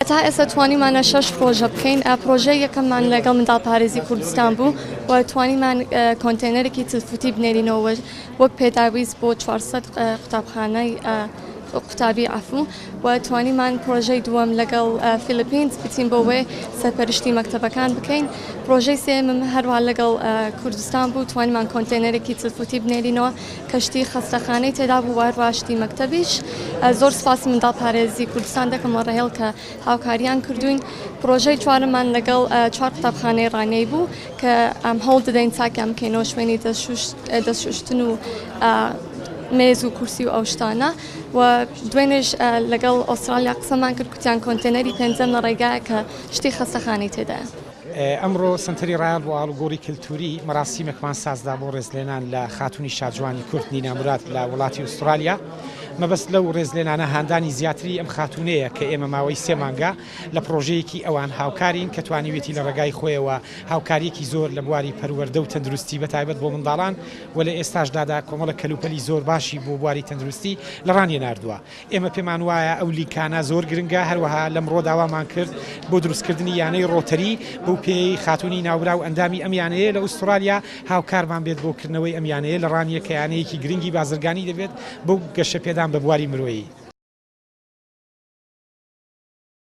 تا ئێستا توانیمانە 6 پرۆژە بکەین. پرۆژە یەکەممان لەگەڵ منداڵپارێزی کوردستان بوو و توانیمان کۆنتێنەرێکی تفوتی بنێرینەوە وەک پێداویست بۆ 400 قوتابخانەی قوتابی عفو و توانیمان پرۆژەی دووەم لەگەڵ فیلیپینز بچین بۆ وێ سەرپەرشتی مەکتەبەکان بکەین. پرۆژەی سێمم هەروە لەگەڵ کوردستان بوو، توانیمان کۆنتێنەرێکی تفوتی بنێرینەوە کەشتی خەستەخانەی تێدا بوو و هەرواشتی مەکتەبیش. زۆر سپاسی منداڵپارێزی کوردستان دەکەم وە ڕێهێڵ کە هاوکاریان کردوین. پرۆژەی چوارمان لەگەڵ 4 قوتابخانەی ڕانەی بوو کە ئەم هەوڵ دەدەین چاکیان بکەینەوە شوێنی دەستشوشتن و مێز و کورسی و ئەو شتانە. و دوێنێش لەگەڵ ئوسترالیا قسەمان کرد کوتیان کۆنتێنەری پێنجەم لە ڕێگایە کە شتی خەستەخانەی تێدایە. ئەمڕۆ سنتەری ڕایال بۆ ئاڵوگۆڕی کللتوری مەراسیمێکمان سازدا بۆ ڕێزلێنان لە خاتونی شارجوانی کورد نینا موراد لە وڵاتی ئوسترالیا. مەبەست لەو ڕێزلێنانە هاندانی زیاتری ئەم خاتونەیە کە ئێمە ماوەی 3 مانگە لە پرۆژەیەکی ئەوان هاوکارین کە توانیوێتی لە ڕێگای خۆیەوە هاوکاریەکی زۆر لە بواری پەروەردە و تەندروستی بەتایبەت بۆ منداڵان و لە ئێستاشدادا کۆمەڵە کەلوپەلی زۆر باشی بۆ بواری تەندروستی لە ڕانیە ناردووە. ئێمە پێمان وایە ئەو لیکانە زۆر گرنگە، هەروەها لەمڕۆ داوامان کرد بۆ دروستکردنی یانەی ڕۆتەری بەو پێی خاتونی ناورا و ئەندامی ئەم یانەیە لە ئوسترالیا هاوکارمان بێت بۆ کردنەوەی ئەم یانەیە لە ڕانیە کە یانەیەکی گرنگی بازرگانی دەبێت بۆ گەشە پێدان بە بواری مرۆیی.